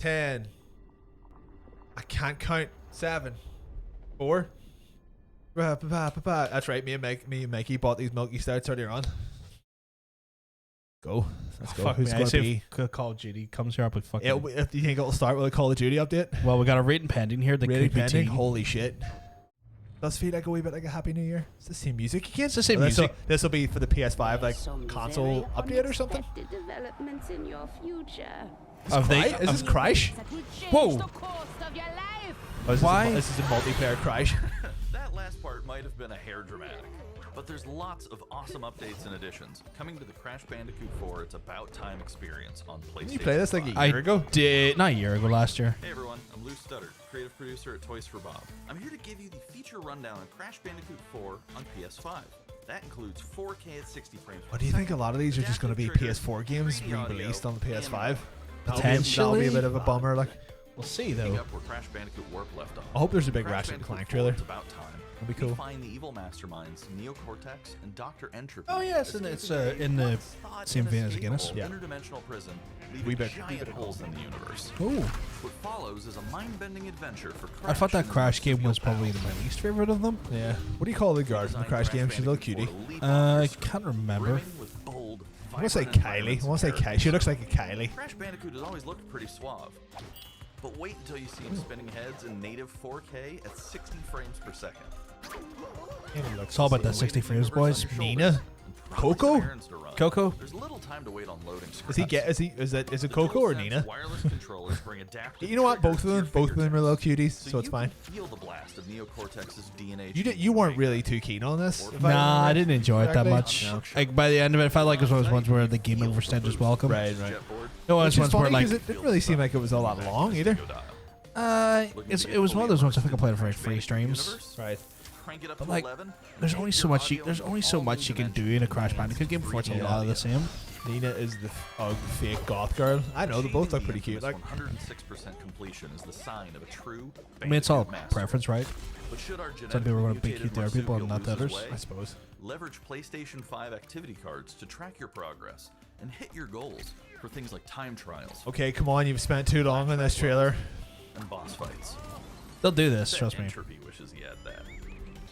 10. I can't count. 7, 4. That's right. Me and Mikey bought these Milky Stouts earlier on. Go. Let's go. Fuck Who's me. going to be? Call of Duty comes here up with fucking. Do you think it'll start with a Call of Duty update? Well, we got a rating pending here. The Rating could be pending? teen. Holy shit. Does feel like a wee bit like a Happy New Year. It's the same music again. It's the same music. This will be for the PS5 like Some console very update or something. unexpected developments in your future. Have they? Is this Crash? That will change Whoa. the course of your life. Oh, Why? This is a multiplayer Crash. That last part might have been a hair dramatic, but there's lots of awesome updates and additions coming to the Crash Bandicoot 4 It's About Time experience on PlayStation. Didn't you play this like a 5. year ago? Did not a year ago, last year. Hey everyone, I'm Lou Studdard, creative producer at Toys for Bob. I'm here to give you the feature rundown on Crash Bandicoot 4 on PS5. That includes 4K at 60 frames per What do you think? A second, lot of these are just going to be adaptive PS4 triggers, games 3D audio, re-released on the PS5. and That'll Potentially. be a bit of a bummer. Like, We'll see picking though. up where Crash Bandicoot Warp left off. I hope there's a big Crash Ratchet and Bandicoot Clank 4 trailer. It's About Time. That'd be cool. We find the evil masterminds Neocortex and Dr. Entropy. Oh yes, and it's escaping in a the once-thought same vein as inescapable Guinness. Yeah. interdimensional prison, Wee leaving bit giant of holes in the universe. Oh, What follows is a mind-bending adventure for Crash. I thought that and Crash his game was pal. probably my least favorite of them. Yeah. What do you call the girl from the Crash game? She's a little cutie. I can't remember. Brimming with bold, I want to say vibrant Kylie. I environments want to say and Kylie. She looks like a Kylie. Crash Bandicoot has always looked pretty suave. But wait until you see him spinning heads in native 4K at 60 frames per second. It's all about that 60 frames, boys. Nina? Coco? Coco? There's little time to wait on loading screens. Is it Coco or Nina? Wireless controllers bring adaptive You know what? Both of triggers them, to both your of them are little cuties, fingertips, so it's you fine. can feel the blast of Neocortex's DNA. You weren't really too keen on this. if Nah, I remember didn't enjoy it that correctly. much. No. Like by the end of it, I felt like it was one of those ones where the game overstayed its welcome. Right. No, it was Which is ones where funny like because it didn't really seem like it was a lot long either. it was one of those ones I think I played for free streams. Right. Crank it up But to like, 11, there's only so much you can do in a Crash Bandicoot game before it's a lot of the same. Nina is the fake goth girl. I know they both look pretty cute. Like 106% completion is the sign of a true. I mean, it's all Bandicoot master. preference, right? But should our Some people are gonna be genetically cute there, mutated people, and not the marsupial lose others. his I way, suppose. Leverage PlayStation 5 activity cards to track your progress and hit your goals for things like time trials Okay, come on. You've spent too long on this trailer. and boss fights. They'll do this, Bet trust me. Entropy wishes he had that.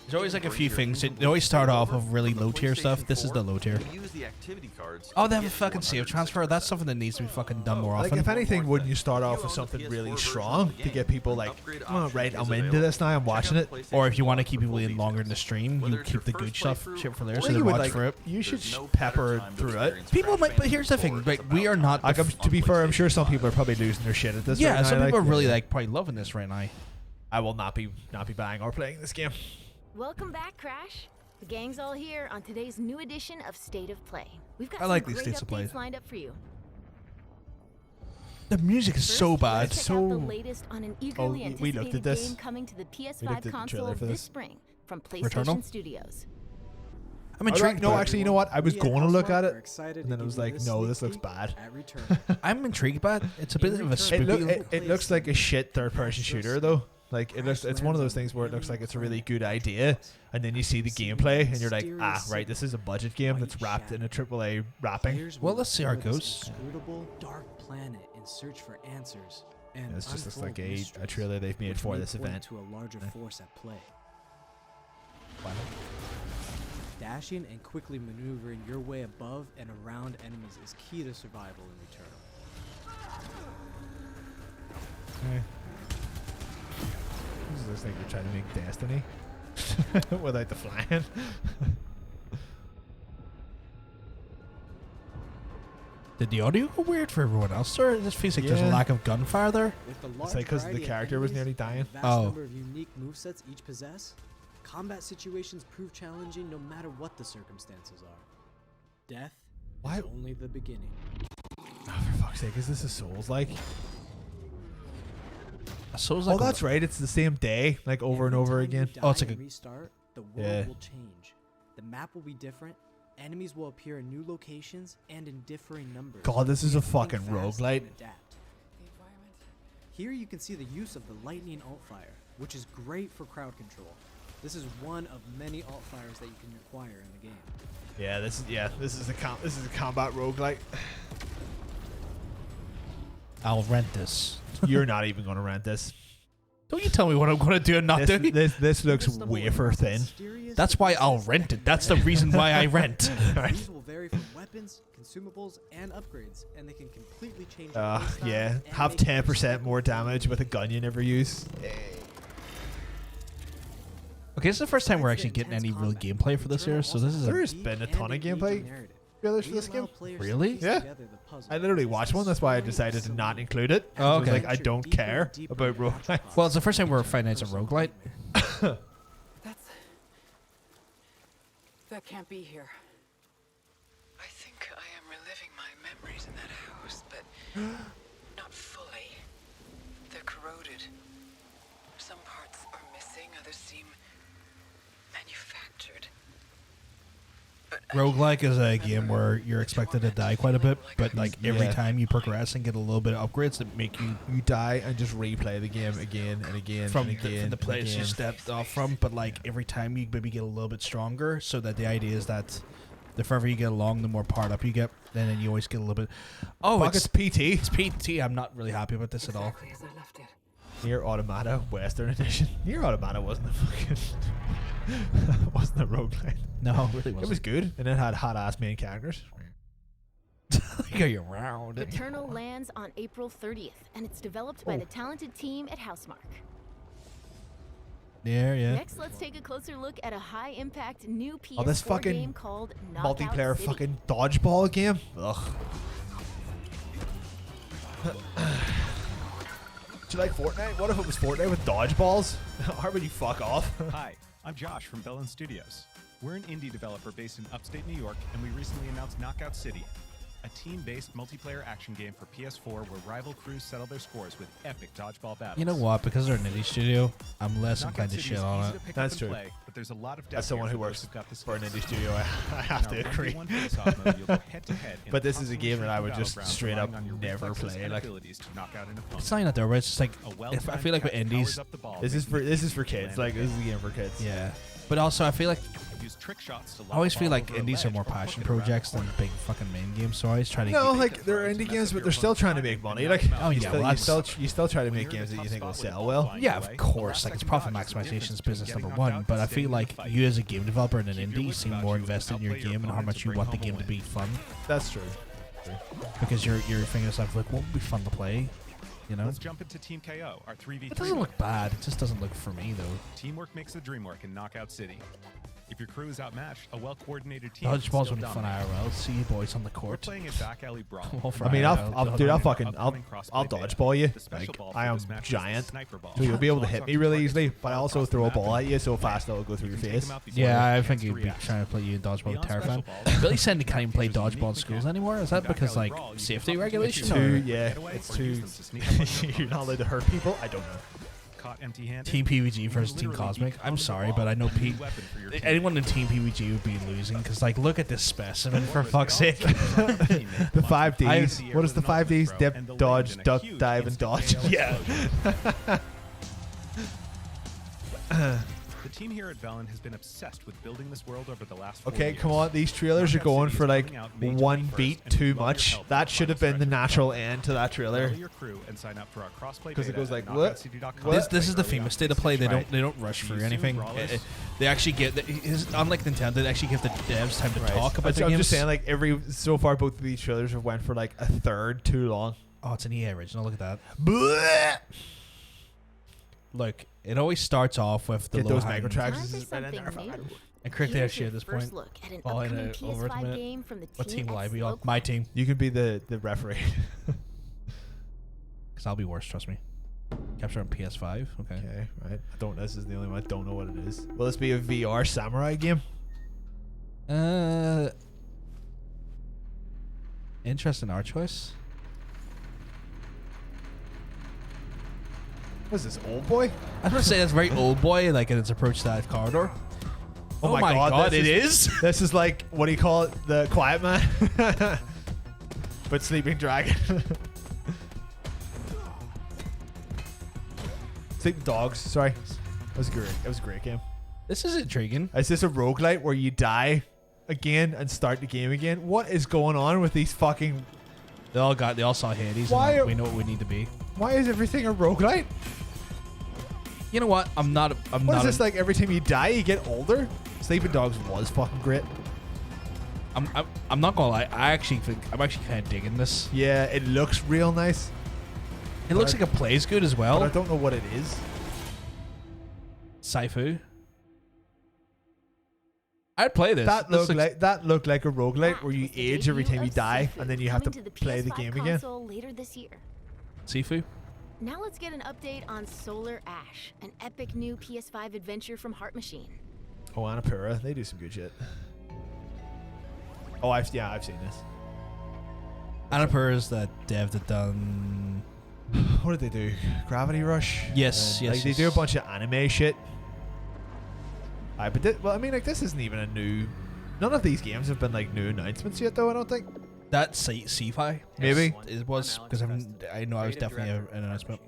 There's always like a few things. They always start off with really low tier stuff. This is the low tier. Use the activity cards Oh, they to have a get fucking save transfer. That's something that needs to be fucking done more Like, often. if anything, wouldn't you start off with something really strong to get people like, oh, right, I'm into this now, I'm watching it. Or if you want to keep people in longer in the stream, you keep the good stuff shit for there, so Well, they you would watch like, for it. you should There's no pepper better time to through it. experience People Crash might, but here's the thing: Bandicoot like 4. we are not. Like, to be fair, I'm sure some people are probably losing their shit at this. Yeah, right some now, people are like, really like probably loving this right now. I will not be buying or playing this game. Welcome back, Crash. The gang's all here on today's new edition of State of Play. We've got I like some these great States of Play. updates lined up for you. The music is so First, bad. let's check so- out the latest on an eagerly we looked at anticipated this. game coming to the looked at PS5 the console trailer for this this. spring from PlayStation Returnal? Studios. I'm intrigued. No, by it. actually, you know what? I was We at going to look at Housemarque are it, excited and then to I was give you like, no, sneak this looks peek bad. at Return. I'm intrigued by it. It's a bit of a It spooky. It looks like a shit third-person shooter, though. Like it's one of those things where it looks like it's a really good idea, and then you see the gameplay, and you're like, ah, right, this is a budget game that's wrapped in a AAA wrapping. Players Well, will let's see how it explore this goes. inscrutable, dark planet in search for answers. And This just looks unfold like a mysteries, trailer they've made which for may this point event. To a larger Yeah. force at play. Dashing and quickly maneuvering your way above and around enemies is key to survival in Returnal. This looks like you're trying to make Destiny without the flying. Did the audio go weird for everyone else, or it just feels like there's a Yeah. lack of gunfire there? With the large like 'cause the variety of character was enemies nearly and the dying. vast Oh. number of unique movesets each possess, combat situations prove challenging no matter what the circumstances are. Death Why- is only the beginning. Oh, for fuck's sake, is this a Souls-like? So it's Oh, like a- that's right. It's the same day, like over and Every over time again. you Oh, it's die like and a- restart. The world Yeah. will change. The map will be different. Enemies will appear in new locations and in differing numbers. God, this is a fucking Think fast roguelite. and adapt. Here you can see the use of the lightning alt fire, which is great for crowd control. This is one of many alt fires that you can acquire in the game. Yeah, this is a combat roguelike. I'll rent this. You're not even going to rent this. Don't you tell me what I'm going to do and not do. This looks wafer thin. That's why I'll rent it. That's the reason why I rent. These will vary from weapons, consumables, and upgrades, and they can completely change. your playstyle Yeah. and Have make your 10% more damage with a gun you never use. Okay, this is the first time we're actually getting any real gameplay for this here, so this is There's been a ton of gameplay trailers for this game. Really? Yeah. I literally watched one. That's why I decided to not include it. Oh, I was okay. like, I don't care about roguelike. Well, it's the first time we're finding it's a roguelite. That can't be here. I think I am reliving my memories in that house, but not fully. They're corroded. Some parts are missing, others seem manufactured. Roguelike is a game where you're expected to die quite a bit, but like every time you progress and get a little bit of upgrades that make you You die and just replay the game again and again from and again. the place you again. stepped off from, but like every time you maybe get a little bit stronger, so that the idea is that the further you get along, the more powered up you get, and then you always get a little bit. Oh, Fuck, it's PT. It's PT. I'm not really happy about this at all. Exactly as I left it. Near Automata Western Edition. Near Automata wasn't a fucking wasn't a roguelike. No, it really wasn't. It was good, and it had hot ass main characters. Go you around. Eternal lands on April 30th, and it's developed by the talented team at Housemarque. Yeah. Next, let's take a closer look at a high-impact new PS4 Oh, this fucking game called Knockout Multiplayer City. fucking dodgeball game. Ugh. Do you like Fortnite? What if it was Fortnite with dodgeballs? How would you fuck off? Hi, I'm Josh from Bellin Studios. We're an indie developer based in upstate New York, and we recently announced Knockout City, a team-based multiplayer action game for PS4 where rival crews settle their scores with epic dodgeball battles. You know what? Because they're an indie studio, I'm less Knockout inclined to City shit is on easy it. to pick That's up true. and play, but there's a lot of depth As someone here who for works those who've got the for an skills. indie studio, I have to In our agree. 1v1 face-off mode, you'll go head-to-head in But this is a constantly game that I shrinking would just battlegrounds, straight relying up on your never reflexes play, and like- abilities to knock out an opponent. It's not even that though, right? It's just like A if I well-timed feel like with cut indies, powers up the ball, This is making for it kids. land Like again. this is a game for kids. yeah. But also, I feel like Use trick shots to I always lob the feel ball like over a indies are ledge more or hook passion it around a projects than corner. big fucking main games. So I always try to No, get, like they're indie games, but they're still trying to make money. Like, Oh, yeah, well, you still try to make games that you think will sell well. yeah, of course. Like it's profit maximization is business number one. But I feel like you as a game developer in an indie seem more invested in your game and how much you want the game to be fun, That's true. because you're thinking to yourself like, what would be fun to play? You know, Let's jump into Team KO, our 3v3. it doesn't look bad. It just doesn't look for me though. Teamwork makes the dream work in Knockout City. If your crew is outmatched, a well-coordinated team Dodgeballs can would still be fun dominate. IRL. See you boys on the We're court. playing a back alley brawl. Well, for I mean, IRL, I'll dude, I'll Upcoming I'll crossplay beta. dodgeball you. The special Like, ball for I am this match is the giant, sniper ball. so you'll be able to Locks hit onto me your really target's easily. face But I while also across throw a the map ball at and you so land. fast it'll go through You your can take face. them out before Yeah, they I get think a you'd be chance to trying to play you dodgeball Beyond terrifying. special balls, Billy said he can't even play there's a dodgeball in unique schools mechanic. anymore. Is that In back because alley like brawl, you can safety hop into regulations? a Too, team, Or yeah, get away, it's or too. use them to sneak up on your You're not allowed to hurt people. I don't know. Caught empty-handed. Team PVG You versus can Team literally Cosmic. beat I'm Tom to sorry, the but I know ball, a new P. weapon for your team. Anyone in Team PVG would be losing because, like, look at this specimen for fuck's sake. The 5Ds. I- What is the 5Ds? And Dip, the dodge, legs in a duck, huge dive, and instant dodge. KO Yeah. explosion. The team here at Velen has been obsessed with building this world over the last 4 Okay, years. come on. These trailers are Knockout going City for is like coming out May one 21st, beat and we too love your much. help That with should have the been the final natural stretch. end to that trailer. Follow your crew and sign up for our crossplay 'Cause it beta goes at like, what? knockoutcity.com. What? This is the famous state of play. They Right. don't rush through These anything. two brawlers- They actually get unlike Nintendo. They actually give the devs time to Right. talk about I'm the just games. saying, like so far, both of these trailers have went for like a third too long. Oh, it's an EA original. Look at that. Blech! Look, it always starts off with the Get low those hanging- microtracks. Time This for is right in something there. new. And correctly, Here's actually, your at this first point, look at an oh, in upcoming a- over at the PS5 minute. game from the what team will I X be on? local. My team, You can be the referee. because I'll be worse. Trust me. Capture on PS5. Okay. Okay, right. This is the only one I don't know what it is. Will this be a VR samurai game? Interesting art choice. What's this, Old Boy? I was gonna say that's very old boy, like in its approach to that corridor. Oh my god, it is. This is like, what do you call it? The Quiet Man? But Sleeping Dragon. Sleeping Dogs, sorry. That was great. It was a great game. This is intriguing. Is this a roguelite where you die again and start the game again? What is going on with these fucking They all saw Hades. Why And are- we know what we need to be. Why is everything a roguelite? You know what? I'm not. What is this like? Every time you die, you get older. Sleeping Dogs was fucking great. I'm not gonna lie. I'm actually kind of digging this. Yeah, it looks real nice. It looks like it plays good as But well. I don't know what it is. Saifu. I'd play this. That This looked like a roguelite That where you is the age every debut time you of die, Sifu, and then you have to coming the play the PS5 game again. console later this year. Sifu. Now let's get an update on Solar Ash, an epic new PS5 adventure from Heart Machine. Oh, Annapurna, they do some good shit. Oh, I've seen this. Annapurna is that dev that done. What did they do? Gravity Rush. Yes, And, yes, Like, they do a bunch of anime shit. Well, I mean, like, this isn't even a new. None of these games have been like new announcements yet, though. I don't think. That Sci-Fi. Maybe. It was because I know I was definitely an announcement.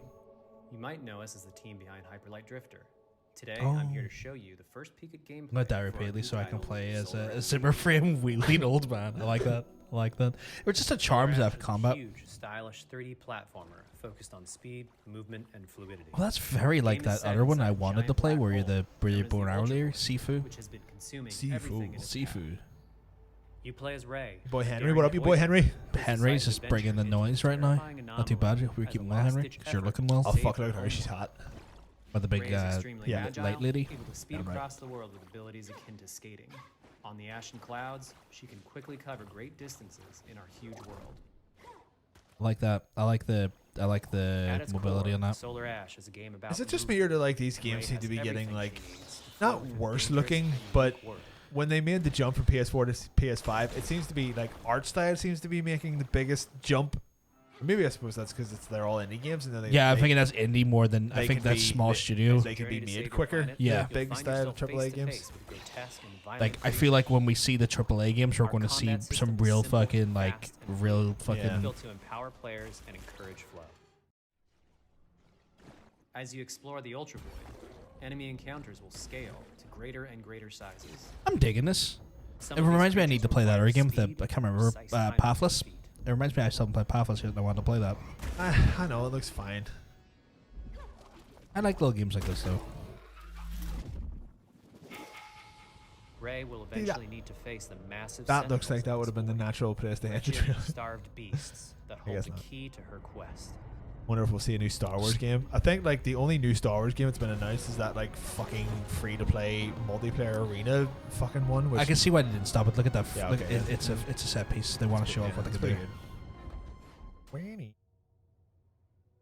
You might know us as the team behind Hyperlight Drifter. Today, Oh. I'm here to show you the first peek at gameplay. I'm gonna die for our repeatedly new so I can title, play as Solar a Ash. Zimmer frame wheeling old man. I like that. I like that. It was just a charms Solar Ash of is a combat. huge, stylish 3D platformer focused on speed, movement, and fluidity. Well, that's very like Game is that set other one I inside a wanted to giant play, black where you're hole where you're known as the born earlier, Ultra Void, Sifu. which has been consuming Sifu. everything in its path. Seafood. You play as Ray. Boy a Henry, daring what up, you boy voice Henry? actor who's Henry's decided just to bringing the venture into noise a right now. terrifying Not too bad. anomaly Hope you're as a keeping well, Henry. last-ditch 'Cause you're effort looking well. Oh to fuck, save look at her, her she's home. hot. With the big Ray is extremely yeah, agile, light lady. able to speed Damn right. across the world with abilities akin to skating. On the ashen clouds, she can quickly cover great distances in our huge world. I like that. I like the At its mobility core, on that. Solar Ash is a game about Is it just movement. me or do like these Ray games seem has to be getting everything like she needs to not thrill in worse dangerous looking, and but unique work. when they made the jump from PS4 to PS5, it seems to be like art style seems to be making the biggest jump. Maybe I suppose that's because they're all indie games, and then Yeah, I'm thinking that's indie more than I they think can that's be- small they- studio. they can be Journey to made save your quicker. planet, Yeah. you'll Big find style yourself AAA face to games. face with grotesque and violent Like I creatures. feel like when we see the AAA games, we're Our going to see combat some system is real simple, fucking like fast, and real It's fucking. built to empower players and encourage flow. As you explore the Ultra Void, enemy encounters will scale to greater and greater sizes. I'm digging this. Some It of these reminds me I need creatures to play that require other game with the speed I can't and remember precise timing of Pathless. feet. It reminds me I still haven't played Pathless yet and I wanted to play that. I know it looks fine. I like little games like this though. Ray will eventually need to face the massive. That looks like sentinels that of would have been the its void, natural place to enter. wretched, starved beasts that hold guess the not. key to her quest. Wonder if we'll see a new Star Wars game. I think like the only new Star Wars game that's been announced is that like fucking free to play multiplayer arena fucking one. Which I can see why they didn't stop it. Look at that. Yeah, Look, okay, it's a set piece. They want to show off what they it's can do. pretty good.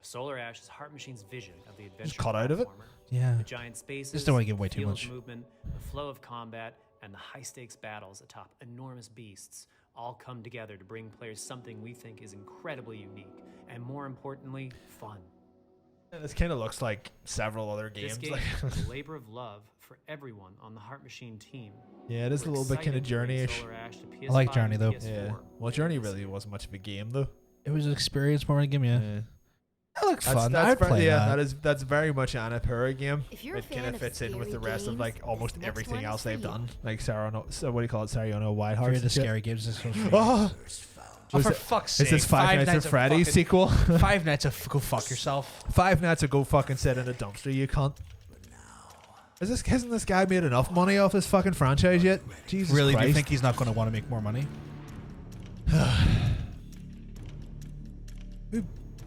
Solar Ash is Heart Machine's vision of the adventure. cut out of it? platformer. Yeah. The giant spaces, Just don't wanna give away the too feel of much. movement, the flow of combat, and the high-stakes battles atop enormous beasts all come together to bring players something we think is incredibly unique and, more importantly, fun. This kind of looks like several other This games. game Like, is a labor of love for everyone on the Heart Machine team. yeah, it is a We're little bit kind of excited to bring Journey-ish. Solar Ash to I like PS5 Journey, and though. PS4 Yeah. Well, later Journey this really year. wasn't much of a game though. It was an experience more than a game. Yeah. That looked fun. That's I'd play that. that's very much an Annapurna game. If you're a It kind fan of of fits in with the scary rest of games, like this almost next everything one is else for they've you. done. Like Sarano, so what do you call it? Sarano Wild If Hearts. you're into and shit. scary games, this one's for you. Oh, Oh, Was for it- fuck's is sake! this Five Nights at Freddy's sequel? 5 Nights of Go fuck yourself. 5 Nights ago, fucking sit in a dumpster, you cunt. Hasn't this guy made enough money off his fucking franchise yet? Jesus Really? Christ. Do you think he's not going to want to make more money?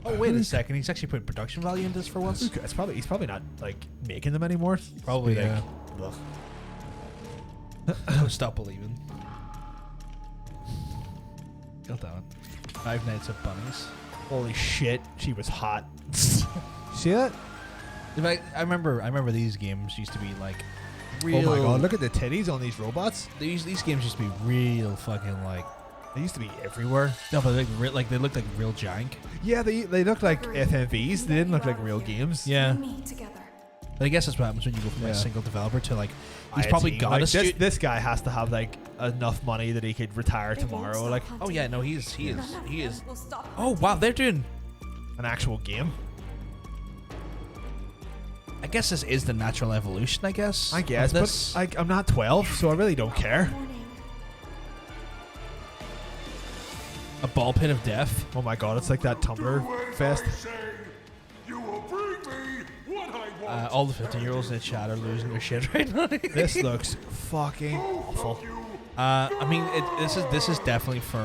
Oh wait a second! He's actually putting production value into this for once. He's probably not like making them anymore. Probably, Like, yeah. ugh. Don't stop believing. God damn it. 5 Nights at Bunnies. Holy shit, she was hot. See that? In fact, I remember these games used to be like real. Oh my god, look at the titties on these robots. These games used to be real fucking like. They used to be everywhere. No, but they looked like real jank. Yeah, they look like FMVs. They didn't look like real games. Yeah. Together. But I guess that's what happens when you go from Yeah. a single developer to like. He's I probably see. got Like, a studio. this guy has to have like enough money that he could retire tomorrow. Like Oh yeah, no, he is. Oh wow, they're doing. an actual game. I guess this is the natural evolution. I guess. I guess, of but this. like I'm not 12, so I really don't care. A ball pit of death. Oh my god, it's like that Tumblr fest. All the 15-year-olds in the chat are losing their shit right now. This looks fucking awful. I mean, this is definitely for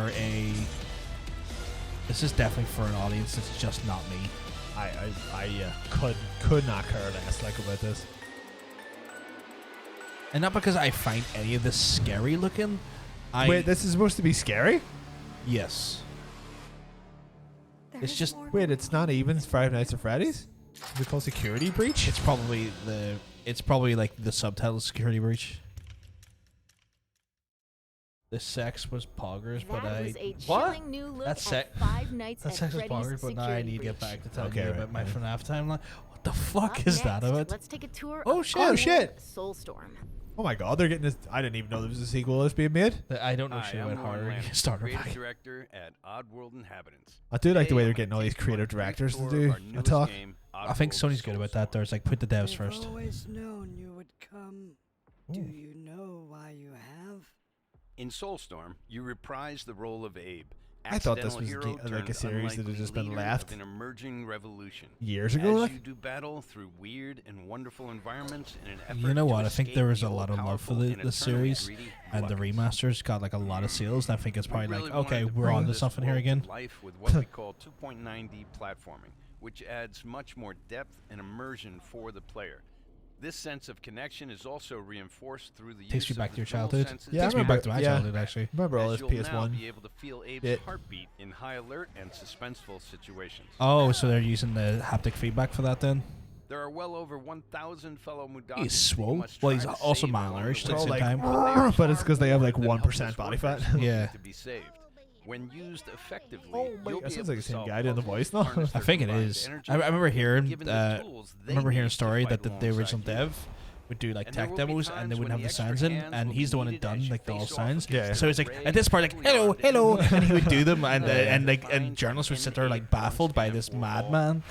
an audience that's just not me. I could not care less like about this. And not because I find any of this scary looking. Wait, this is supposed to be scary? Yes. It's just wait, it's not even Five Nights at Freddy's? Is it called Security Breach? It's probably like the subtitle Security Breach. The sex was poggers, but what? New look That's sex. That sex was poggers, but now I need to get back to telling you about my FNAF timeline. What the fuck is that about? Let's take a tour. Oh shit! Oh shit! Soulstorm. Oh my god, they're getting this. I didn't even know there was a sequel that's being made. I don't know shit about horror. Creative director at Oddworld Inhabitants. I do like the way they're getting all these creative directors to do a talk. I think Sony's good about that. There's like put the devs first. I've always known you would come. Do you know why you have? In Soulstorm, you reprise the role of Abe. I thought this was like a series that had just been left an emerging revolution. Years ago. As you do battle through weird and wonderful environments in an effort you know what? to I think there was a escape lot of love for the series, and the remasters got like a lot of sales. And I think it's probably like, okay, we're on to something here again. Life with what we call 2.9D platforming, which adds much more depth and immersion for the player. This sense of connection is also reinforced through the Takes use you back of to your the thermal childhood. senses. Yeah, takes me back to my childhood actually. Remember all this As you'll now PS1 be able to feel Abe's bit. heartbeat in high alert and suspenseful situations. Oh, so they're using the haptic feedback for that then? There are well over 1,000 fellow Mudokis. He's swole. Well, he's also malnourished at the same time. But it's because they have like 1% body fat. Yeah. To be saved. When used effectively, that sounds like the same guy doing the voice now. I think it is. I remember hearing a story that the original dev would do like tech demos and they wouldn't have the sounds in, and he's the one that done like the all sounds. Yeah. So it's like at this part like hello, hello, and he would do them, and journalists would sit there like baffled by this madman.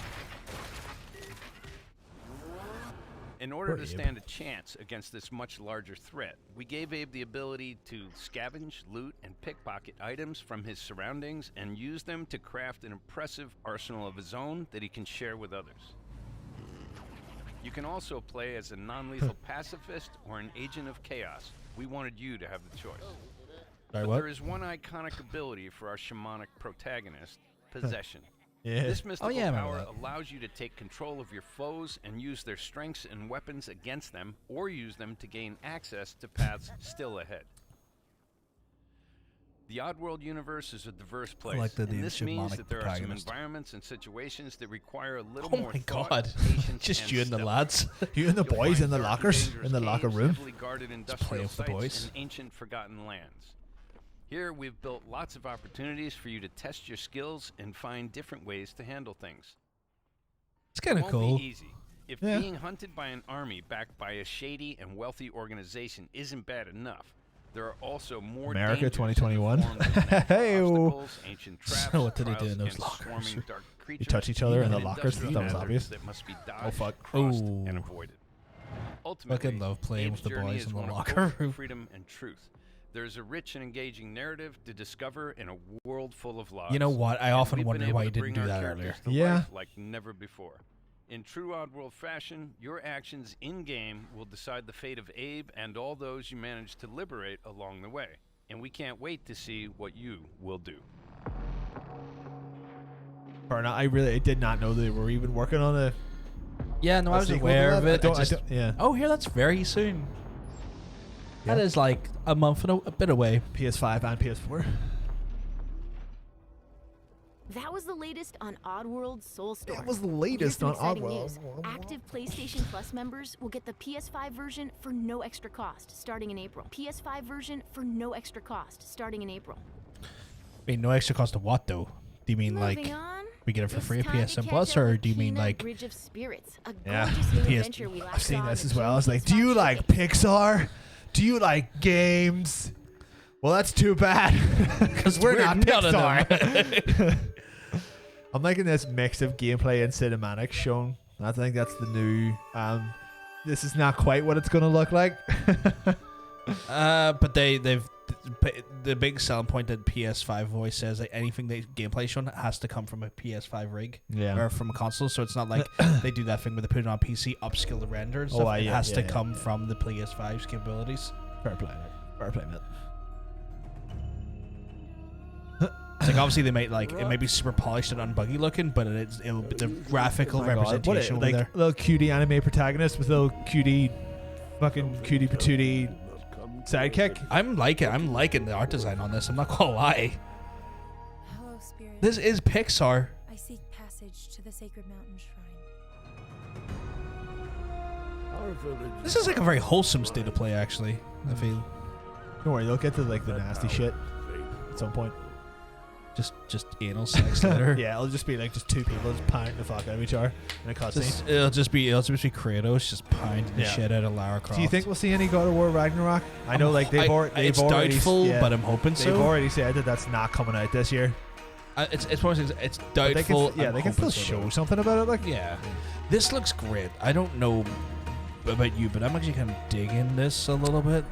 In order to stand a chance against this much larger threat, we gave Abe the ability to scavenge, loot, and pickpocket items from his surroundings and use them to craft an impressive arsenal of his own that he can share with others. You can also play as a non-lethal pacifist or an agent of chaos. We wanted you to have the choice. But there is one iconic ability for our shamanic protagonist, possession. Yeah. This mystical power allows you to take control of your foes and use their strengths and weapons against them, or use them to gain access to paths still ahead. The Oddworld universe is a diverse place, and this means that there are some environments and situations that require a little more thought, patience, just you and the lads, you and the boys in the lockers, in the locker room. Guarded industrial sites and ancient forgotten lands. Here, we've built lots of opportunities for you to test your skills and find different ways to handle things. It's kind of cool. Be easy. If being hunted by an army backed by a shady and wealthy organization isn't bad enough, there are also more America dangers 2021. Hey, ancient traps, so what did they do in those lockers? You touch each other in the lockers. That was obvious. That must be dodged, oh fuck! and avoided. Ultimately, fucking love playing Abe's with the journey boys is in the one of locker hope, room. freedom and truth. There's a rich and engaging narrative to discover in a world full of lies. You know what? I often we've wonder been why able you to didn't bring do our that characters earlier. to life like never before. In true Oddworld fashion, your actions in-game will decide the fate of Abe and all those you manage to liberate along the way. And we can't wait to see what you will do. I did not know they were even working on a. Yeah, no, I was aware of it. Yeah. Oh, here, that's very soon. Yeah. That is like a month and a bit away. PS5 and PS4. That was the latest on Oddworld Soulstorm. That was the latest on Oddworld. News. Active PlayStation Plus members will get the PS5 version for no extra cost starting in April. PS5 version for no extra cost starting in April. Wait, no extra cost of what though? Do you mean Moving on, we get it for free at it's time PSN to Plus, catch up or with do you mean Kena like Bridge of Spirits, a Yeah. gorgeous new adventure we last I've seen saw this in as the well. I was like, PS5 do you shipping. like Pixar? Do you like games? Well, that's too bad because we're not none of them. Pixar. I'm liking this mix of gameplay and cinematics shown. I think that's the new. This is not quite what it's going to look like. But they've the big selling point that PS5 always says, like anything that gameplay shown has to come from a PS5 rig, or from a console. So it's not like they do that thing where they put it on PC, upskill the render and stuff. It has to come from the PS5's capabilities. Fair play, mate. Fair play, mate. It's like obviously they might like it might be super polished and unbuggy looking, but it'll the graphical representation will be there. Little cutie anime protagonist with little cutie, fucking cutie patootie sidekick. I'm liking the art design on this. I'm not gonna lie. Hello, spirit. This is Pixar. I seek passage to the sacred mountain shrine. This is like a very wholesome state of play, actually. I feel. Don't worry, they'll get to like the nasty shit at some point. Just anal sex later. Yeah, it'll just be like just two people just pounding the fuck out of each other in a cutscene. It'll just be Kratos just pounding the shit out of Lara Croft. Do you think we'll see any God of War Ragnarok? I know, like they've already. It's doubtful, but I'm hoping so. They've already said that that's not coming out this year. It's doubtful. They can still show something about it. Like, this looks great. I don't know about you, but I'm actually kind of digging this a little bit.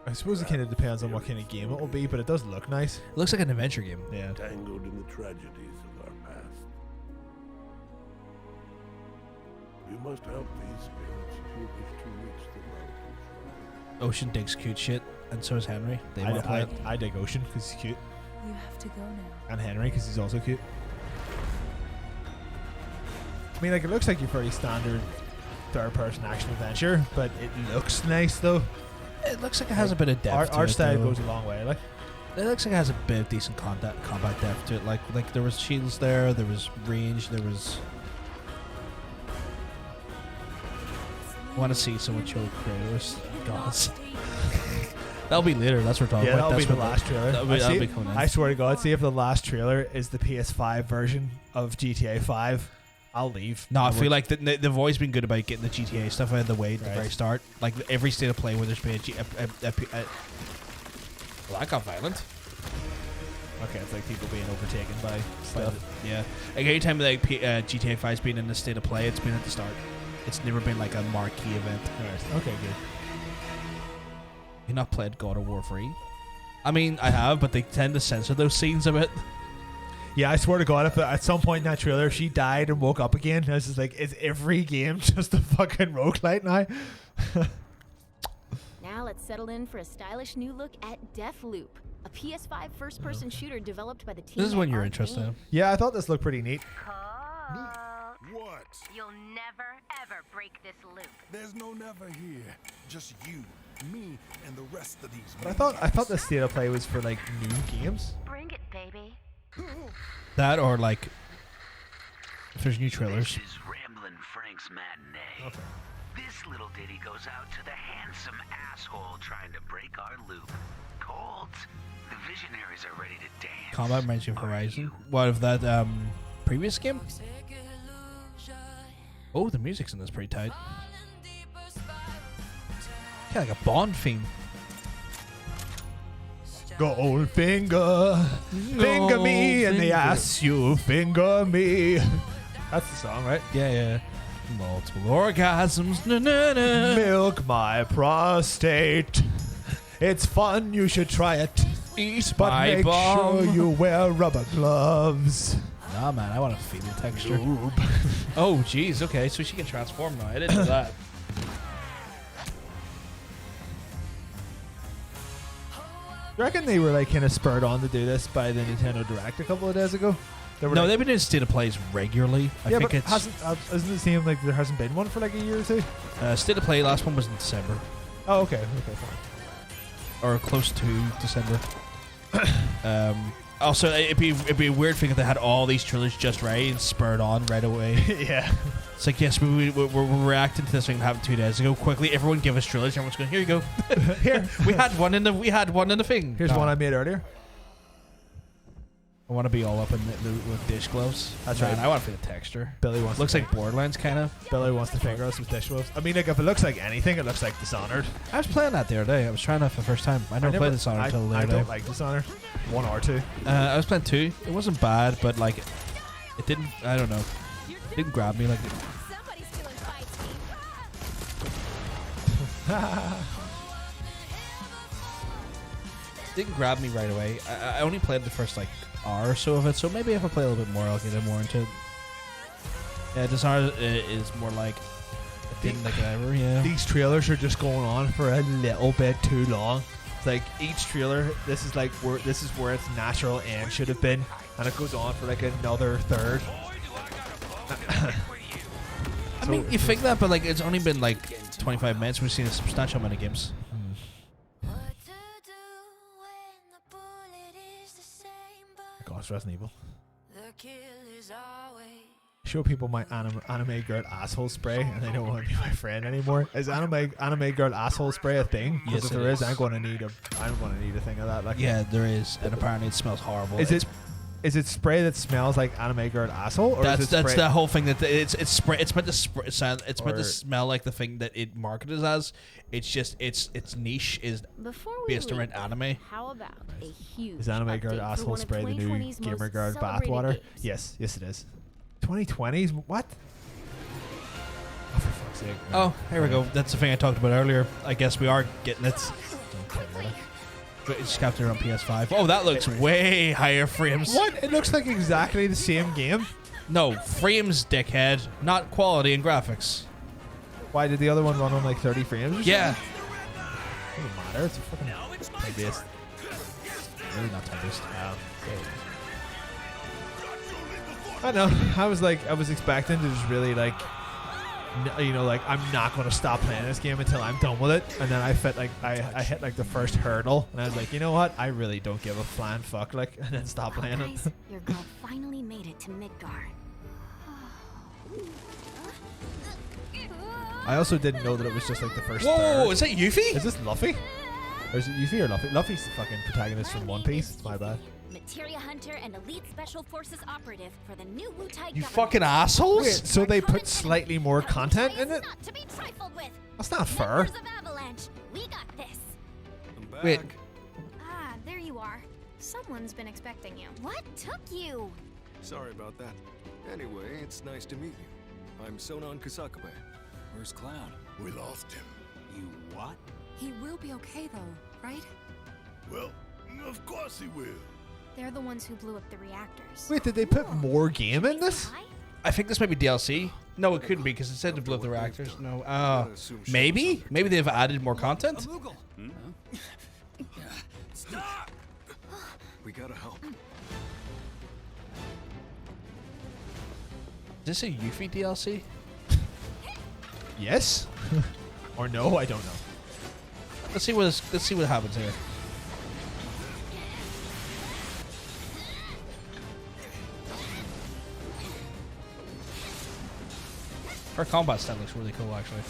I suppose it kind of depends on what kind of game it will be, but it does look nice. It looks like an adventure game. Yeah. Tangled in the tragedies of our past. You must help these spirits if you wish to reach the mountain shrine. Ocean digs cute shit, and so is Henry. They want to play it. I dig Ocean because he's cute. You have to go now. And Henry because he's also cute. I mean, like, it looks like your very standard third-person action adventure, but it looks nice though. It looks like it has a bit of depth. Our to style it, goes a long way. Like, it looks like it has a bit of decent combat depth to it. Like there was shields there was range, there was. I want to see someone show Kratos. Gods. That'll be later. That's what we're talking about. That'll be the last trailer. That'll be coming in. I swear to God, see if the last trailer is the PS5 version of GTA 5. I'll leave. No, I feel like they've always been good about getting the GTA stuff out of the way at the very start. Like every state of play where there's been well, that got violent. Okay, it's like people being overtaken by stuff. Yeah. Like anytime like GTA 5's been in the state of play, it's been at the start. It's never been like a marquee event. Right. Okay, good. You not played God of War 3? I mean, I have, but they tend to censor those scenes a bit. Yeah, I swear to God, if at some point in that trailer she died and woke up again, I was just like, is every game just a fucking roguelite now? Now let's settle in for a stylish new look at Deathloop, a PS5 first-person shooter developed by the team. This is when you're at interested in. Yeah, I thought this looked pretty neat. What? You'll never, ever break this loop. There's no never here. Just you, me, and the rest of these. But I thought the state of play was for like new games. Bring it, baby. That or like if there's new trailers. This is Ramblin' Frank's matinee. Okay. This little ditty goes out to the handsome asshole trying to break our loop. Cold. The visionaries are ready to dance. Combat reminds you of Horizon. What of that previous game? Oh, the music's in this pretty tight. Yeah, like a Bond theme. Goldfinger, finger me in the ass, you finger me. That's the song, right? Yeah. Multiple orgasms. Na-na-na. Milk my prostate. It's fun, you should try it. Eat but my make bum. sure you wear rubber gloves. Nah, man, I want to feel the texture. Oh, jeez. Okay, so she can transform now. I didn't know that. You reckon they were like kind of spurred on to do this by the Nintendo Direct a couple of days ago? No, they've been doing state of plays regularly. I think it's isn't it seem like there hasn't been one for like a year or two? State of play. Last one was in December. Oh, okay, fine. Or close to December. Also, it'd be a weird thing if they had all these trailers just right and spurred on right away. Yeah. It's like, yes, we're reacting to this thing that happened 2 days ago. Quickly, everyone give us trailers. Everyone's going, here you go. Here, we had one in the thing. Here's one I made earlier. I want to be all up in with dish gloves. That's Man, right. I want to feel the texture. Billy wants. Looks like Borderlands, kind of. Billy wants to finger us with dish gloves. I mean, like if it looks like anything, it looks like Dishonored. I was playing that the other day. I was trying that for the first time. I never played Dishonored until the other day. I don't like Dishonored. 1 or 2. I was playing 2. It wasn't bad, but like, it didn't. I don't know. It didn't grab me like. Somebody's stealing fights. didn't grab me right away. I only played the first like hour or so of it, so maybe if I play a little bit more, I'll get more into it. Yeah, Dishonored is more like a thing like ever. Yeah, these trailers are just going on for a little bit too long. It's like each trailer, this is where its natural end should have been, and it goes on for like another third. I mean, you think that, but like it's only been like 25 minutes. We've seen a substantial amount of games. Gosh, Resident Evil. Show people my anime girl asshole spray, and they don't want to be my friend anymore. Is anime girl asshole spray a thing? Because if there is, I'm going to need a thing of that. Like, yeah, there is, and apparently it smells horrible. Is it spray that smells like anime girl asshole? Or that's is it the whole thing. That it's spray. It's meant to smell like the thing that it marketed as. It's just its niche is based around anime. How about a huge is anime girl asshole spray the new gamer girl bathwater? Yes, it is. 2020s? What? Oh, for fuck's sake. Oh, here we go. That's the thing I talked about earlier. I guess we are getting it. It's captured on PS5. Oh, that looks way higher frames. What? It looks like exactly the same game. No, frames, dickhead. Not quality and graphics. Why did the other one run on like 30 frames or yeah. something? It doesn't matter. It's a fucking time-based. Really not time-based. I know. I was expecting to just really like, you know, like I'm not going to stop playing this game until I'm done with it. And then I hit like the first hurdle, and I was like, you know what? I really don't give a flying fuck. Like, and then stop playing Guys, it. your girl finally made it to Midgar. I also didn't know that it was just like the first. Whoa, is that Yuffie? Is this Luffy? Or is it Yuffie or Luffy? Luffy's the fucking protagonist from One Piece. It's my bad. Materia Hunter and Elite Special Forces operative for the new Wu-Tai You fucking assholes! Wait, so they put slightly more content in it? Not to be trifled with. That's not fair. Members of Avalanche, we got this. Wait. Ah, there you are. Someone's been expecting you. What took you? Sorry about that. Anyway, it's nice to meet you. I'm Sonon Kusakabe. Where's Cloud? We lost him. You what? He will be okay though, right? Well, of course he will. They're the ones who blew up the reactors. Wait, did they put more game in this? I think this might be DLC. No, it couldn't be because it said to blow up the reactors. No. Maybe? Maybe they've added more content? Stop! We gotta help. Is this a Yuffie DLC? Yes? Or no? I don't know. Let's see what happens here. Her combat style looks really cool, actually.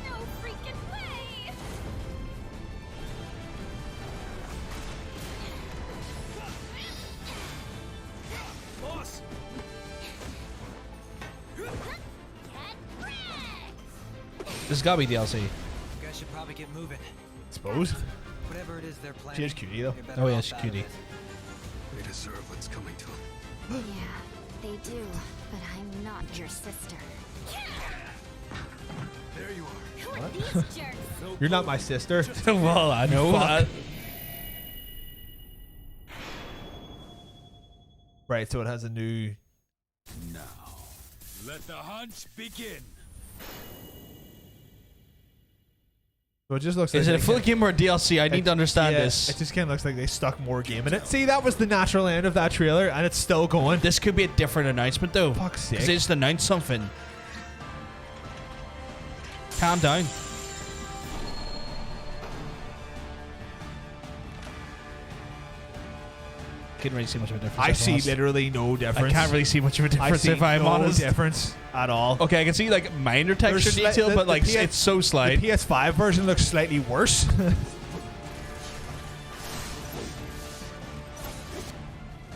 No freaking way! Boss! This has gotta be DLC. You guys should probably get moving. Suppose. Whatever it is they're planning. She is cutie though. Oh yeah, she's cutie. They deserve what's coming to them. Yeah, they do. But I'm not your sister. There you are. Who are these jerks? You're not my sister. Well, I know that. Right, so it has a new. Now, let the hunt begin. So it just looks like. Is it a full game or a DLC? I need to understand this. It just kind of looks like they stuck more game in it. See, that was the natural end of that trailer, and it's still going. This could be a different announcement, though. Fuck's sake. Because they just announced something. Calm down. Can't really see much of a difference. I see literally no difference. I can't really see much of a difference if I'm honest. No difference at all. Okay, I can see like minor texture detail, but like it's so slight. The PS5 version looks slightly worse.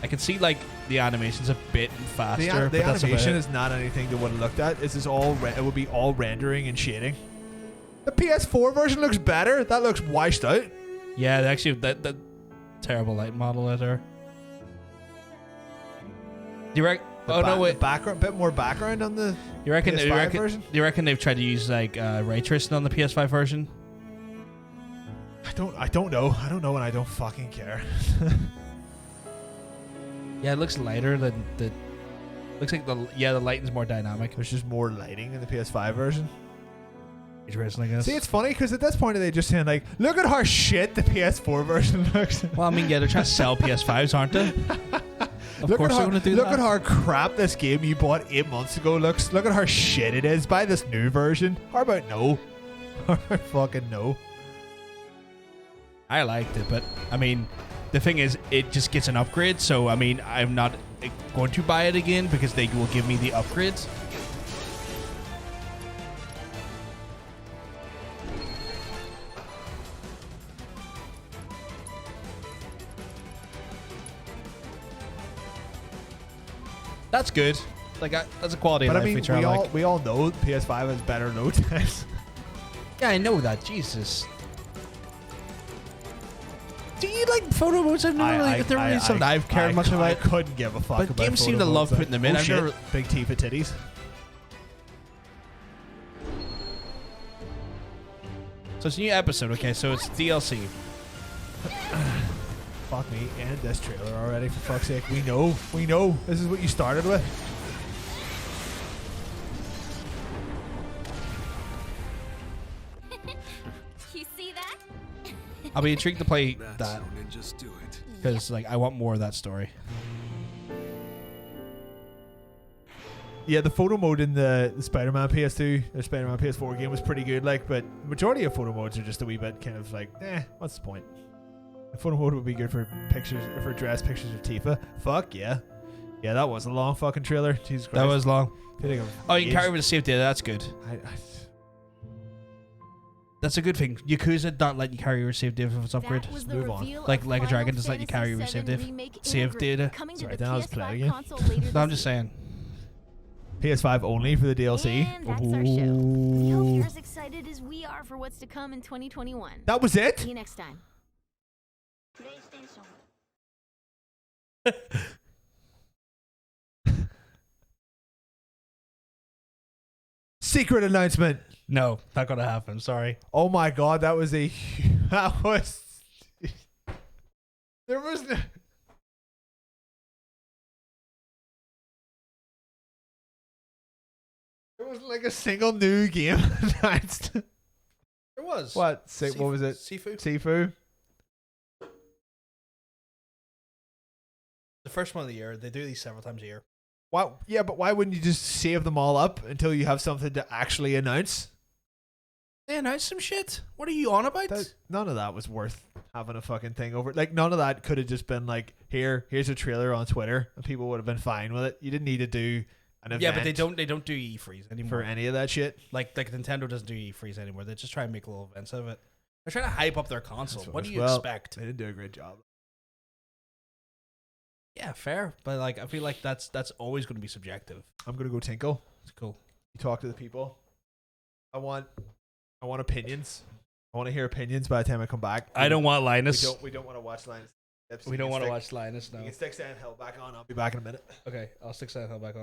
I can see like the animation's a bit faster. The animation is not anything to would have looked at. This is all. It would be all rendering and shading. The PS4 version looks better. That looks washed out. Yeah, actually, that terrible light model there. Do you reckon? Background, bit more background on the PS5 version. Do you reckon they've tried to use like ray tracing on the PS5 version? I don't know. I don't know, and I don't fucking care. Yeah, it looks lighter than the. Looks like the lighting's more dynamic. There's just more lighting in the PS5 version. Interesting, I guess. See, it's funny because at this point are they just saying like, look at how shit the PS4 version looks. Well, I mean, yeah, they're trying to sell PS5s, aren't they? Of course they're going to do that. Look at how crap this game you bought 8 months ago looks. Look at how shit it is. Buy this new version. How about no? How about fucking no? I liked it, but I mean, the thing is, it just gets an upgrade. So I mean, I'm not going to buy it again because they will give me the upgrades. That's good. Like that's a quality of life feature. We all know PS5 has better load times. Yeah, I know that. Jesus. Do you like photo modes? I've never really. They're really something I've cared much about. I couldn't give a fuck about. But games seem to love putting them in. I've never big Tifa titties. So it's a new episode. Okay, so it's DLC. Fuck me, and this trailer already, for fuck's sake. We know. This is what you started with. You see that? I'll be intrigued to play that. Just do it. Because like I want more of that story. Yeah, the photo mode in the Spider-Man PS2 or Spider-Man PS4 game was pretty good, like, but majority of photo modes are just a wee bit kind of like, what's the point? The photo mode would be good for pictures, for dress pictures of Tifa. Fuck yeah. Yeah, that was a long fucking trailer. Jesus Christ. That was long. Oh, you can carry with a save data. That's good. That's a good thing. Yakuza don't let you carry your save data if it's upgrade. Move on. Like a Dragon doesn't let you carry your save data. Save data. Sorry, then I was playing again. No, I'm just saying. PS5 only for the DLC. And that's our show. We hope you're as excited as we are for what's to come in 2021. That was it? See you next time. Secret announcement. No, not gonna happen. Sorry. Oh my god, that was there was no, there wasn't like a single new game announced. There was. What? What was it? Sifu. The first one of the year. They do these several times a year. Why? Yeah, but why wouldn't you just save them all up until you have something to actually announce? They announced some shit. What are you on about? None of that was worth having a fucking thing over. Like, none of that could have just been like, here's a trailer on Twitter, and people would have been fine with it. You didn't need to do an event. Yeah, but they don't do E3s anymore for any of that shit. Like Nintendo doesn't do E3s anymore. They just try and make little events out of it. They're trying to hype up their console. What do you expect? They didn't do a great job. Yeah, fair, but like I feel like that's always going to be subjective. I'm gonna go tinkle. It's cool. You talk to the people. I want opinions. I want to hear opinions by the time I come back. I don't want Linus. We don't want to watch Linus. We don't want to watch Linus now. You can stick Silent Hill back on. I'll be back in a minute. Okay, I'll stick Silent Hill back on.